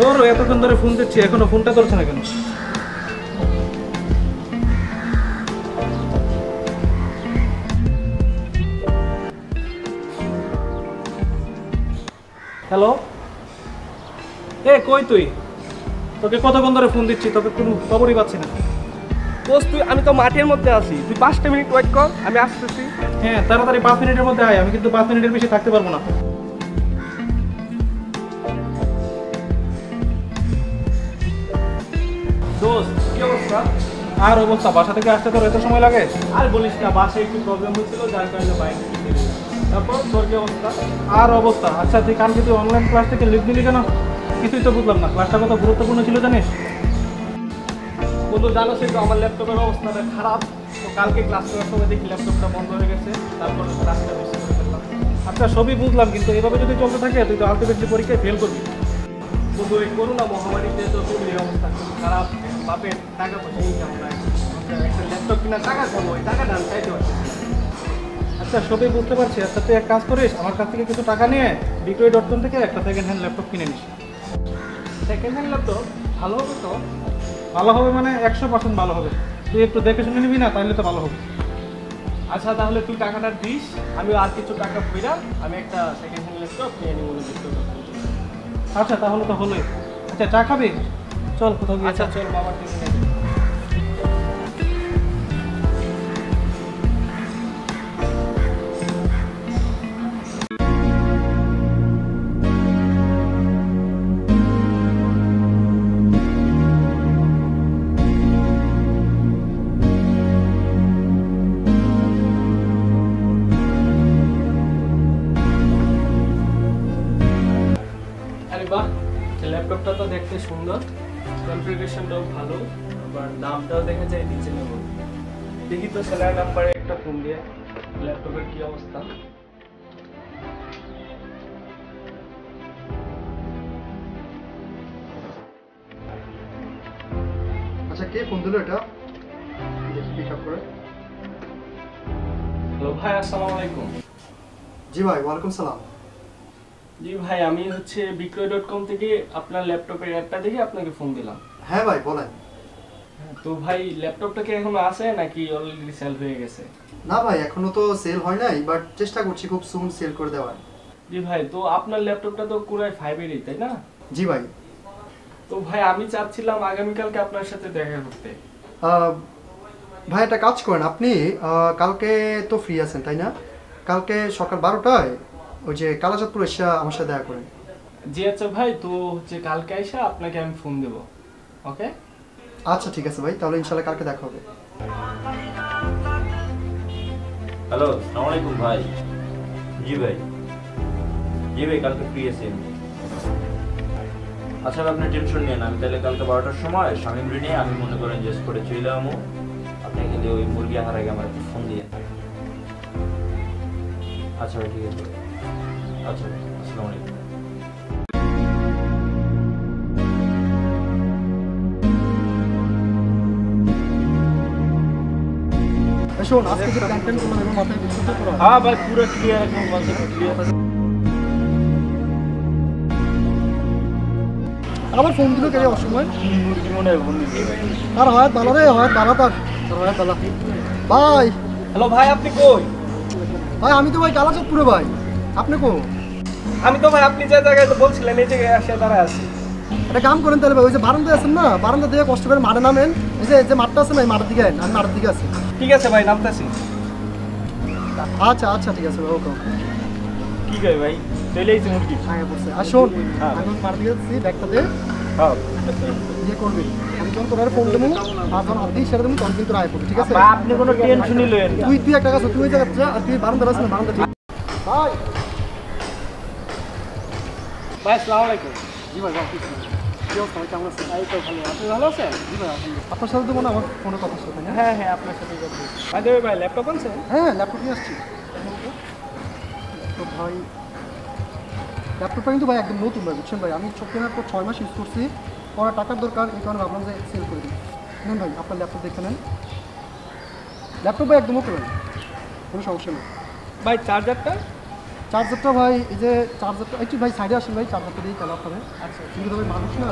তোর এতক্ষণ ধরে ফোন দিচ্ছি, এখনো ফোনটা ধরছে না কেন? হ্যালো, কই তুই? তোকে কতক্ষণ ধরে ফোন দিচ্ছি, তোকে কোনো খবরই পাচ্ছি না। দোস্ত তুই, আমি তো মাঠের মধ্যে আছি, তুই 5টা মিনিট ওয়েট কর, আমি আসতেছি। হ্যাঁ, তাড়াতাড়ি 5 মিনিটের মধ্যে আয়, আমি কিন্তু 5 মিনিটের বেশি থাকতে পারবো না। দোস্ত কি অবস্থা? আর অবস্থা, বাসা থেকে আসতে তোর এত সময় লাগে? আর বলিস না, বাসায় একটু প্রবলেম হচ্ছিল, যার কারণে বাইক কিনে দিলাম। তারপর তোর কি অবস্থা? আর অবস্থা। আচ্ছা, তুই কালকে তুই অনলাইন ক্লাস থেকে লিভ দিলি কেন? কিছুই তো বুঝলাম না, ক্লাসটা কত গুরুত্বপূর্ণ ছিল জানিস? বন্ধু জানো তো আমার ল্যাপটপের অবস্থাটা খারাপ, তো কালকে ক্লাস করার সময় দেখি ল্যাপটপটা বন্ধ হয়ে গেছে, তারপর ক্লাসটা মিস করে ফেললাম। আচ্ছা, সবই বুঝলাম, কিন্তু এভাবে যদি চলতে থাকে তুই তো আলটিমেটলি পরীক্ষায় ফেল করবি। বন্ধু এই করোনা মহামারীতে তো ফ্যামিলির অবস্থা খুব খারাপ, বাপের টাকা পয়সা ইনকাম নাই, একটা ল্যাপটপ কেনার টাকা দেবো, ওই টাকাটা আমি চাইতে পারছি না। আচ্ছা, সবই বুঝতে পারছি। আচ্ছা, তুই এক কাজ করিস, আমার কাছ থেকে কিছু টাকা নিয়ে বিক্রয়.com থেকে একটা সেকেন্ড হ্যান্ড ল্যাপটপ কিনে নিস। সেকেন্ড হ্যান্ড ল্যাপটপ ভালো হবে তো? ভালো হবে মানে 100% ভালো হবে। তুই একটু দেখে শুনে নিবি না, তাহলে তো ভালো হবে। আচ্ছা তাহলে তুই টাকাটা দিস, আমি আর কিছু টাকা ফিরা আমি একটা সেকেন্ড হ্যান্ড ল্যাপটপ কিনে নিব বলে দেখতে। আচ্ছা, তাহলে তো হলোই। আচ্ছা, চা খাবি? চল কোথাও গিয়ে। আচ্ছা চল বাবার থেকে নেবে। আরে বাহ, ল্যাপটপটা তো দেখতে সুন্দর, কনফিগারেশনটাও ভালো, আবার দামটাও দেখা যায় রিজনেবল। দেখি তো সেলার নাম্বারে একটা ফোন দিয়ে ল্যাপটপের কি অবস্থা। আচ্ছা, কে ফোন দিল এটা? দেখি পিক আপ করে। হ্যালো ভাই, আসসালামু আলাইকুম। জি ভাই, ওয়ালাইকুম সালাম। জি ভাই, আমি হচ্ছে বিক্রয়.com থেকে আপনার ল্যাপটপের অ্যাডটা দেখে আপনাকে ফোন দিলাম। হ্যাঁ ভাই, বলেন। তো ভাই ল্যাপটপটা কি এখনো আছে নাকি অলরেডি সেল হয়ে গেছে? না ভাই, এখনো তো সেল হয় নাই, বাট চেষ্টা করছি খুব সুন সেল করে দেওয়ার। জি ভাই, তো আপনার ল্যাপটপটা তো পুরাই 5 তাই না? জি ভাই। তো ভাই আমি চাচ্ছিলাম আগামীকালকে আপনার সাথে দেখা করতে। ভাই একটা কাজ করেন, আপনি কালকে তো ফ্রি আছেন তাই না? কালকে সকাল 12টায় ওই যে কালাচাঁদপুর এসে আমার সাথে দেখা করেন। জি আচ্ছা ভাই, তো হচ্ছে কালকে এসে আপনাকে আমি ফোন দেব। ওকে আচ্ছা ঠিক আছে ভাই, তাহলে ইনশাল্লাহ কালকে দেখা হবে। হ্যালো, আসসালামু আলাইকুম ভাই। জি ভাই, জি ভাই, কালকে ফ্রি আছি আমি। আচ্ছা আপনি টেনশন নিয়ে না, আমি তাহলে কালকে 12টার সময় স্বামী নিয়ে আমি মনে করেন যে করে চলে আমো। আপনি খালি ওই মুরগি আনার আগে আমার একটু ফোন দিয়ে। আচ্ছা ভাই, ঠিক আছে। আচ্ছা ভাই, আসসালামু আলাইকুম। শোন, আজকে যে প্ল্যান ট্যান করলাম এবং মাথায় বুঝতে তো হ্যাঁ ভাই, পুরো ক্লিয়ার, একদম কনসেপ্ট ক্লিয়ার। আবার ফোন দিল কে অসময়? মুরগি মনে হয় ফোন দিচ্ছে ভাই। আর হয় ভালো রে, হয় ভালো তার হয় ভালো। ভাই হ্যালো ভাই, আপনি কই? ভাই আমি তো ভাই কালাচাঁদপুরে ভাই, আপনি কো? আমি তো ভাই আপনি যে জায়গায় তো বলছিলেন এই জায়গায় আসে দাঁড়ায় আছি। একটা কাম করেন তাহলে ভাই, ওই যে বারান্দায় আছেন না, বারান্দা দিয়ে কষ্ট করে মাঠে নামেন। এই যে মাঠটা আছে না, এই মাঠের দিকে আমি মাঠের দিকে আছি। ঠিক আছে ভাই, নামতেছি। আচ্ছা আচ্ছা ঠিক আছে ভাই, ওকে। কি কই ভাই, চলে আইছি মুরগি। আগে পড়ছে। আর শোন, হ্যাঁ। আমি মাঠের দিকে আছি, ব্যাগটা দে, হ্যাঁ ইয়ে করবি। আমি যখন তোর ফোন দেবো আর যখন আপনি সেটা দেবো তখন কিন্তু আয় করবি, ঠিক আছে? আপনি কোনো টেনশনই লয়েন না। তুই একটা কাজ কর, তুই ওই জায়গায় যা, আর তুই বারান্দা আছিস না, বারান্দা ঠিক। ভাই ভাই আসসালামু আলাইকুম। জি ভাই, কি অবস্থা ভাই, কেমন আছেন? এই তো ভালো, আপনি ভালো আছেন? জি ভাই, আলহামদুলিল্লাহ। আপনার সাথে তো মনে হয় আমার ফোনে কথা ছিল তাই না? হ্যাঁ হ্যাঁ, আপনার সাথে কথা বলছি। ভাই দেবে ভাই, ল্যাপটপ আনছেন? হ্যাঁ, ল্যাপটপ নিয়ে আসছি। তো ভাই ল্যাপটপটা কিন্তু ভাই একদম নতুন ভাই, বুঝছেন ভাই? আমি সব কেনার পর 6 মাস ইউজ করছি, পরে টাকার দরকার, এই কারণে ভাবলাম যে সেল করে দিই। নেন ভাই, আপনার ল্যাপটপ দেখে নেন। ল্যাপটপ ভাই একদম ওকে ভাই, কোনো সমস্যা নেই। ভাই চার্জারটা? চার্জারটা ভাই এই যে চার্জারটা একটু ভাই সাইডে আসেন ভাই, চার্জারটা দিয়েই কেনা হবে। আচ্ছা কিন্তু ভাই মানুষ না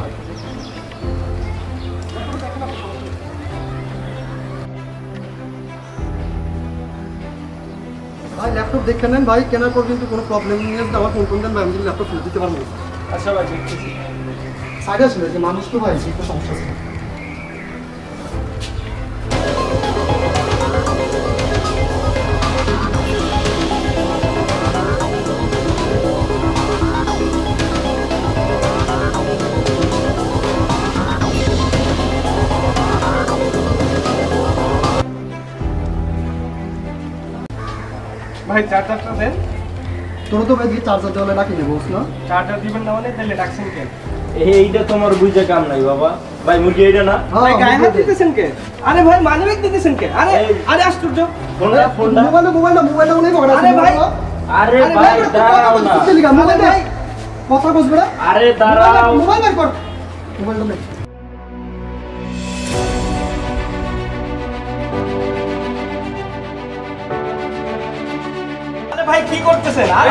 ভাই ল্যাপটপ দেখে নেন ভাই, কেনার পর কিন্তু কোনো প্রবলেম নিয়ে আমার ফোন করে দেন ভাই, আমি কিন্তু ল্যাপটপ ফেরত দিতে পারবো। আচ্ছা ভাই দেখতেছি। সাইডে আসলে যে মানুষ তো ভাই একটু সমস্যা আছে। ভাই চার্জারটা দেন। তোর তো ভাই দিয়ে চার্জার দেওয়ালে রাখি নেবো না। চার্জার দিবেন না মানে তাহলে ডাকছেন কেন? এইটা তোমার বুঝে কাম নাই বাবা। ভাই মুরগি এইটা না? ভাই গায়ে হাত দিতেছেন কে? আরে ভাই মানিব্যাগ দিতেছেন কে? আরে আরে আশ্চর্য। ফোনটা মোবাইলটা উনি পকেটে আরে ভাই আরে ভাই দাঁড়াও না। মোবাইল ভাই কথা বুঝবে না। আরে দাঁড়াও। মোবাইল বের কর। মোবাইলটা নে। আরে ভাই কি করতেছেন? আরে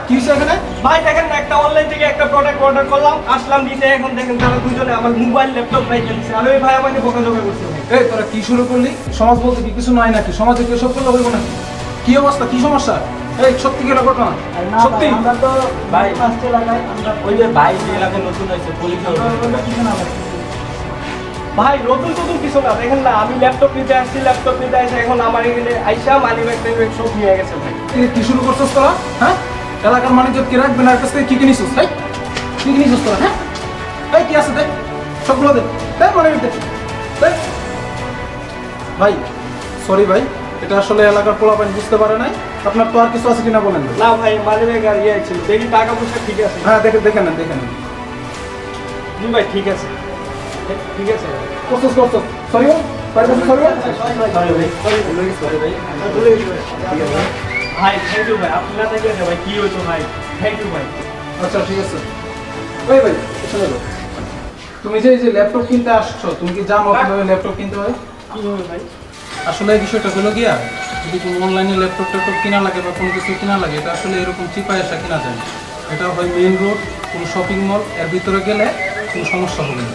কি হয়েছে এখানে? ভাই দেখেন না, একটা অনলাইন থেকে একটা প্রোডাক্ট অর্ডার করলাম, আসলাম দিতে, এখন দেখেন তারা দুজনে আমার মোবাইল ল্যাপটপ ভাই দিচ্ছে। আর ওই ভাই আমাকে বকাঝকা করছে ভাই। এই তোরা কি শুরু করলি? সমাজ বলতে কি কিছু নাই নাকি? সমাজে কেউ সব করলে হইব নাকি? কি অবস্থা, কি সমস্যা? এই সত্যি কি ঘটনা? সত্যি আমরা তো ভাই ফার্স্টে লাগাই আমরা ওই যে ভাই যে এলাকায় নতুন হয়েছে পুলিশ ভাই নতুন নতুন কিছু না, দেখেন না আমি ল্যাপটপ নিতে আসছি, ল্যাপটপ নিতে আসছি, এখন আমার এখানে আইসা মানিব্যাগ টাইব্যাগ সব নিয়ে গেছে ভাই। কি শুরু করছিস তোরা? হ্যাঁ, এলাকার মানুষ কি রাখবে না? কাছ থেকে কি কিনিস? হ্যাঁ, কি কিনিস তোরা? হ্যাঁ, এই কি আছে দেখ, সবগুলো দেখ, দেখ মানে দেখ। ভাই সরি ভাই, এটা আসলে এলাকার পোলাপাইন বুঝতে পারে নাই। আপনার তো আর কিছু আছে কিনা বলেন। না ভাই মানিব্যাগ আর ইয়ে ছিল, দেখি টাকা পয়সা ঠিক আছে। হ্যাঁ দেখে নেন, দেখে নেন। জি ভাই ঠিক আছে, ঠিক আছে। করছিস সরি সরি সরি ভাই থ্যাংক ইউ ভাই, আপনার থেকে ভাই কি হইতো ভাই, থ্যাংক ইউ ভাই। আচ্ছা ঠিক আছে। ওই ভাই শুনে যাও, তুমি যে এই যে ল্যাপটপ কিনতে আসছো, তুমি কি জানো কিভাবে ল্যাপটপ কিনতে হয়? কি হবে ভাই? আসলে এই বিষয়টা হলো গিয়া, যদি কোনো অনলাইনে ল্যাপটপ ট্যাপটপ কিনা লাগে বা কোনো কিছু কিনা লাগে, এটা আসলে এরকম চিপায় আসা কিনা যায় না। এটা হয় মেইন রোড, কোনো শপিং মল, এর ভিতরে গেলে কোনো সমস্যা হবে না।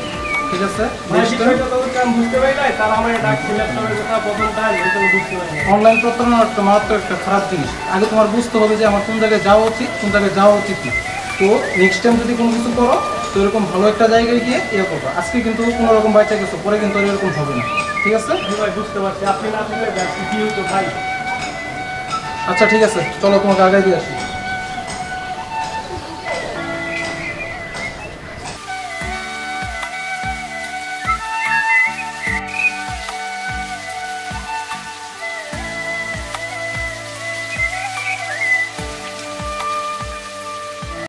ঠিক আছে? বিষয়টা তো আমি বুঝতে পারি নাই, তারা আমার ডাকছে ল্যাপটপের কথা প্রথমটা, এটা বুঝতে পারি না। অনলাইন প্রতারণা একটা মারাত্মক একটা খারাপ জিনিস। আগে তোমার বুঝতে হবে যে আমার কোন জায়গায় যাওয়া উচিত, কোন জায়গায় যাওয়া উচিত না। তো নেক্সট টাইম যদি কোনো কিছু করো, তো এরকম ভালো একটা জায়গায় গিয়ে ইয়ে করবো। আজকে কিন্তু কোনো রকম বাইচা গেছো, পরে কিন্তু আর এরকম হবে না। ঠিক আছে? ভাই বুঝতে পারছি, আপনি না থাকলে কি হইতো ভাই? আচ্ছা ঠিক আছে, চলো তোমাকে আগাই দিয়ে আসি।